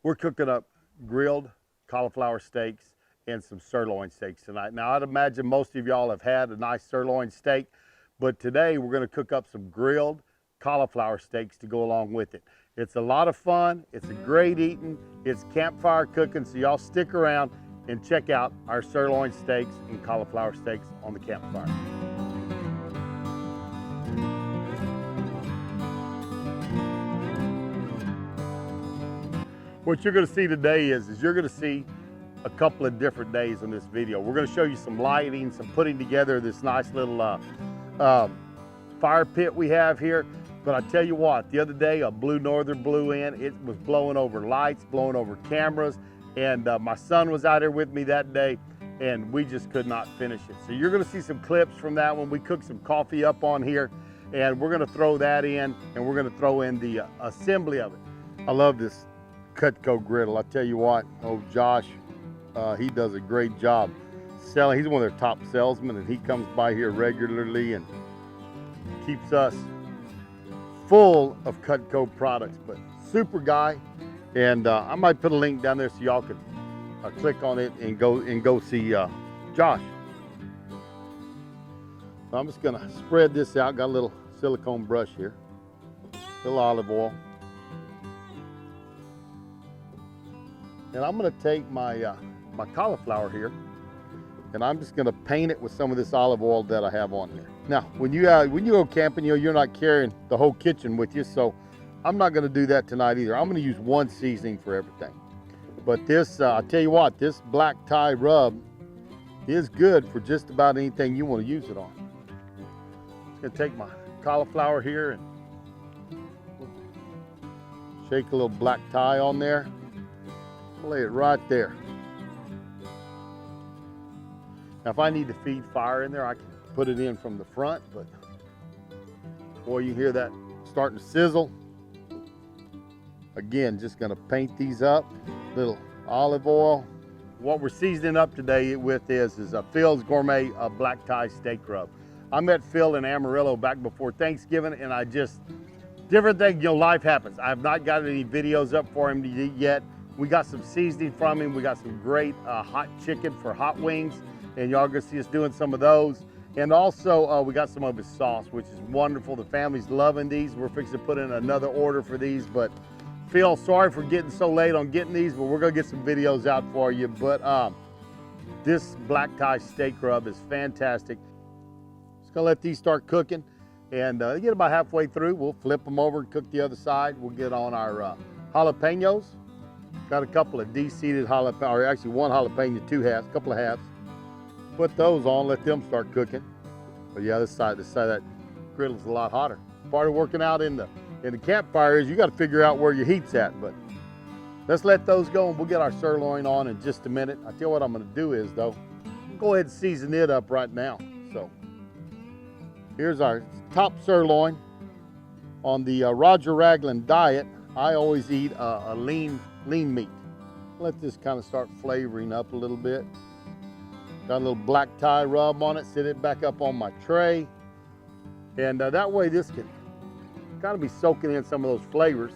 We're cooking up grilled cauliflower steaks and some sirloin steaks tonight. Now, I'd imagine most of y'all have had a nice sirloin steak, but today we're going to cook up some grilled cauliflower steaks to go along with it. It's a lot of fun. It's a great eating. It's campfire cooking, so y'all stick around and check out our sirloin steaks and cauliflower steaks on the campfire. What you're going to see today is you're going to see a couple of different days in this video. We're going to show you some lighting, some putting together this nice little fire pit we have here. But I tell you what, the other day a blue northern blew in. It was blowing over lights, blowing over cameras, and my son was out here with me that day, and we just could not finish it. So you're going to see some clips from that when we cook some coffee up on here, and we're going to throw that in, and we're going to throw in the assembly of it. I love this Keto griddle. I tell you what, oh Josh, he does a great job selling. He's one of their top salesmen, and he comes by here regularly and keeps us full of Keto products. But super guy, and I might put a link down there so y'all can click on it and go see Josh. So I'm just gonna spread this out. Got a little silicone brush here, a little olive oil. And I'm going to take my my cauliflower here, and I'm just going to paint it with some of this olive oil that I have on here. Now, when you go camping, you're not carrying the whole kitchen with you, so I'm not going to do that tonight either. I'm going to use one seasoning for everything. But this, I tell you what, this black tie rub is good for just about anything you want to use it on. I'm just going to take my cauliflower here and shake a little black tie on there. Lay it right there. Now, if I need to feed fire in there, I can put it in from the front, but boy, you hear that starting to sizzle. Again, just gonna paint these up, little olive oil. What we're seasoning up today with is a Phil's Gourmet black tie steak rub. I met Phil in Amarillo back before Thanksgiving, and I just, different things, life happens. I have not got any videos up for him to eat yet. We got some seasoning from him. We got some great hot chicken for hot wings, and y'all gonna see us doing some of those. And also we got some of his sauce, which is wonderful. The family's loving these. We're fixing to put in another order for these, but Phil, sorry for getting so late on getting these, but we're gonna get some videos out for you. But this black tie steak rub is fantastic. Just gonna let these start cooking, and get about halfway through, we'll flip them over and cook the other side. We'll get on our jalapenos. Got a couple of de-seeded jalapeno, or actually one jalapeno, two halves, a couple of halves. Put those on, let them start cooking. But yeah, this side of that griddle is a lot hotter. Part of working out in the campfire is you got to figure out where your heat's at. But let's let those go, and we'll get our sirloin on in just a minute. I tell you what I'm going to do is though, go ahead and season it up right now. So here's our top sirloin. On the Roger Raglin diet, I always eat a lean meat. Let this kind of start flavoring up a little bit. Got a little black tie rub on it, set it back up on my tray. And that way this can kind of be soaking in some of those flavors.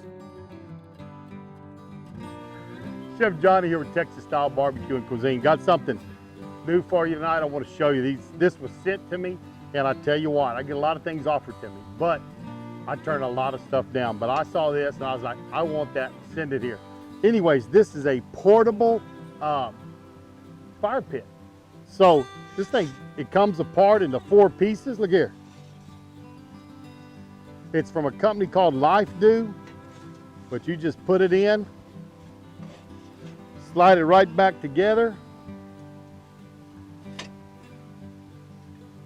Chef Johnny here with Texas Style Barbecue and Cuisine. Got something new for you tonight. I want to show you. This was sent to me, and I tell you what, I get a lot of things offered to me, but I turn a lot of stuff down. But I saw this and I was like, I want that, send it here. Anyways, this is a portable fire pit. So this thing, it comes apart into 4 pieces. Look here. It's from a company called Lifedoo, but you just put it in, slide it right back together.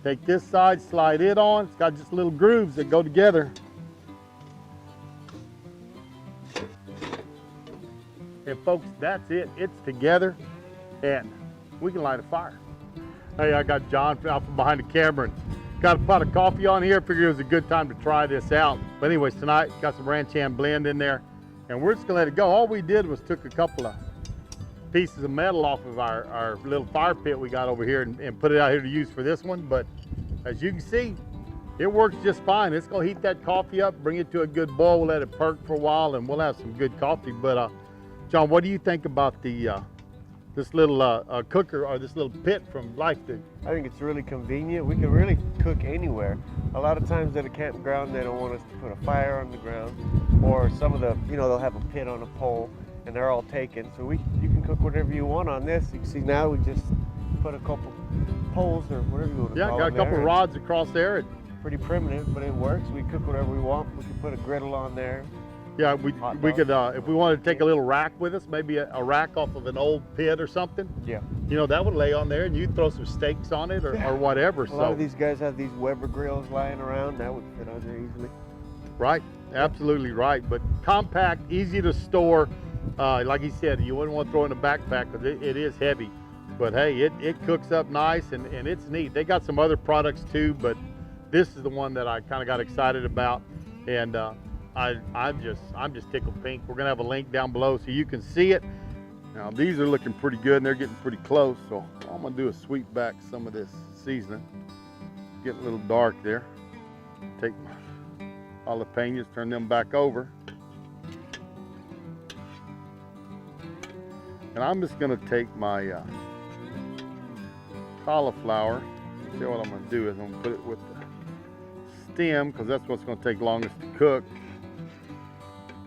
Take this side, slide it on. It's got just little grooves that go together. And folks, that's it. It's together, and we can light a fire. Hey, I got John out from behind the camera and got a pot of coffee on here. Figured it was a good time to try this out. But anyways, tonight, got some ranch hand blend in there, and we're just gonna let it go. All we did was took a couple of pieces of metal off of our little fire pit we got over here and put it out here to use for this one. But as you can see, it works just fine. It's gonna heat that coffee up, bring it to a good boil. We'll let it perk for a while, and we'll have some good coffee. But John, what do you think about the this little cooker or this little pit from Lifedoo? I think it's really convenient. We can really cook anywhere. A lot of times at a campground, they don't want us to put a fire on the ground, or some of the, they'll have a pit on a pole and they're all taken. So you can cook whatever you want on this. You can see now we just put a couple poles or whatever you want to call them. Yeah, got a couple rods across there. Pretty primitive, but it works. We cook whatever we want. We can put a griddle on there. Yeah, we could, if we wanted to take a little rack with us, maybe a rack off of an old pit or something. Yeah. That would lay on there and you'd throw some steaks on it or whatever. A lot of these guys have these Weber grills lying around. That would fit on there easily. Right, absolutely right. But compact, easy to store. Like he said, you wouldn't want to throw it in a backpack because it is heavy. But hey, it cooks up nice and it's neat. They got some other products too, but this is the one that I kind of got excited about. And I'm just tickled pink. We're gonna have a link down below so you can see it. Now these are looking pretty good and they're getting pretty close. So I'm gonna do a sweep back some of this seasoning. Getting a little dark there. Take my jalapenos, turn them back over. And I'm just gonna take my cauliflower. See what I'm gonna do is I'm gonna put it with the stem because that's what's gonna take longest to cook.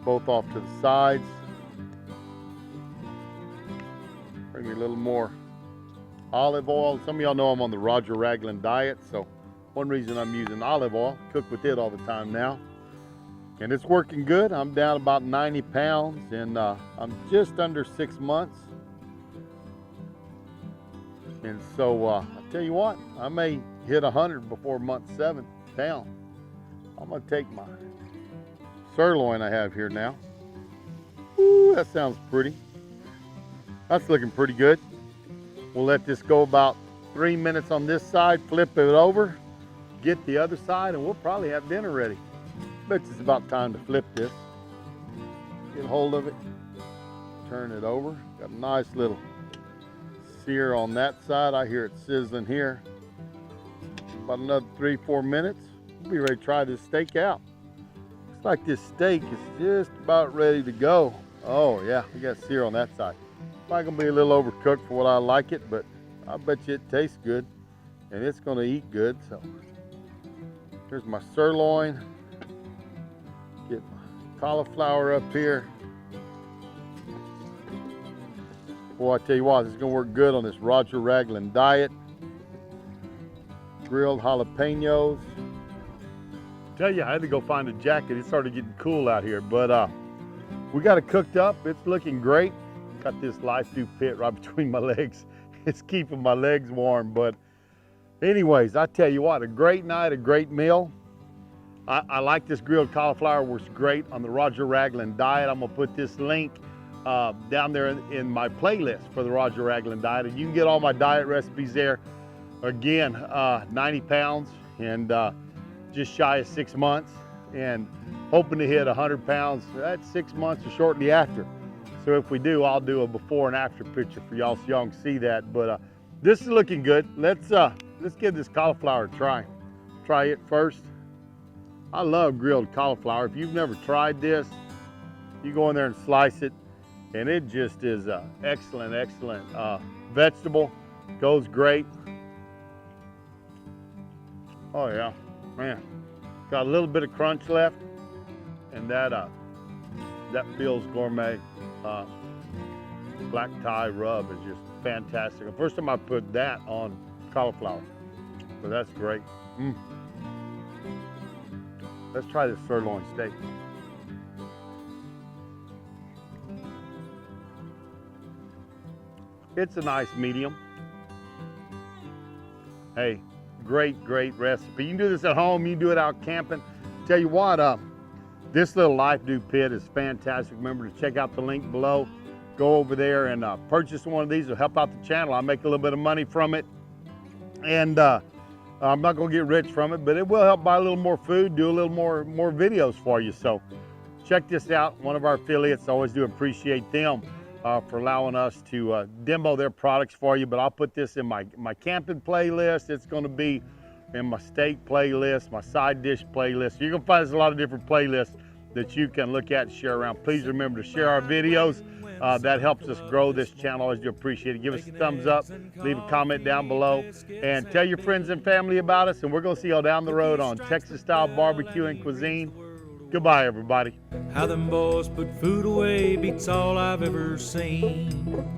Both off to the sides. Bring me a little more olive oil. Some of y'all know I'm on the Roger Raglin diet, so one reason I'm using olive oil, cook with it all the time now. And it's working good. I'm down about 90 pounds and I'm just under 6 months. And so I tell you what, I may hit 100 before month 7 down. I'm gonna take my sirloin I have here now. Ooh, that sounds pretty. That's looking pretty good. We'll let this go about 3 minutes on this side, flip it over, get the other side, and we'll probably have dinner ready. Bet it's about time to flip this. Get hold of it, turn it over. Got a nice little sear on that side. I hear it sizzling here. About another 3-4 minutes. We'll be ready to try this steak out. Looks like this steak is just about ready to go. Oh yeah, we got sear on that side. Probably gonna be a little overcooked for what I like it, but I bet you it tastes good and it's gonna eat good. So here's my sirloin. Get my cauliflower up here. Boy, I tell you what, this is gonna work good on this Roger Raglin diet. Grilled jalapenos. Tell you, I had to go find a jacket. It started getting cool out here, but we got it cooked up. It's looking great. Got this Lifedoo pit right between my legs. It's keeping my legs warm, but anyways, I tell you what, a great night, a great meal. I like this grilled cauliflower, works great on the Roger Raglin diet. I'm gonna put this link down there in my playlist for the Roger Raglin diet, and you can get all my diet recipes there. Again, 90 pounds and just shy of 6 months, and hoping to hit 100 pounds. That's 6 months or shortly after. So if we do, I'll do a before and after picture for y'all so y'all can see that. But this is looking good. Let's give this cauliflower a try. Try it first. I love grilled cauliflower. If you've never tried this, you go in there and slice it, and it just is an excellent, excellent vegetable. Goes great. Oh yeah, man. Got a little bit of crunch left, and that Phil's Gourmet black tie rub is just fantastic. The first time I put that on cauliflower, so that's great. Let's try this sirloin steak. It's a nice medium. Hey, great recipe. You can do this at home, you can do it out camping. Tell you what, this little Lifedoo pit is fantastic. Remember to check out the link below. Go over there and purchase one of these. It'll help out the channel. I make a little bit of money from it. And I'm not gonna get rich from it, but it will help buy a little more food, do a little more videos for you. So check this out, one of our affiliates. I always do appreciate them for allowing us to demo their products for you. But I'll put this in my camping playlist. It's gonna be in my steak playlist, my side dish playlist. You're gonna find there's a lot of different playlists that you can look at and share around. Please remember to share our videos. That helps us grow this channel. I do appreciate it. Give us a thumbs up, leave a comment down below, and tell your friends and family about us. And we're going to see y'all down the road on Texas style barbecue and cuisine. Goodbye, everybody. How them boys put food away beats all I've ever seen.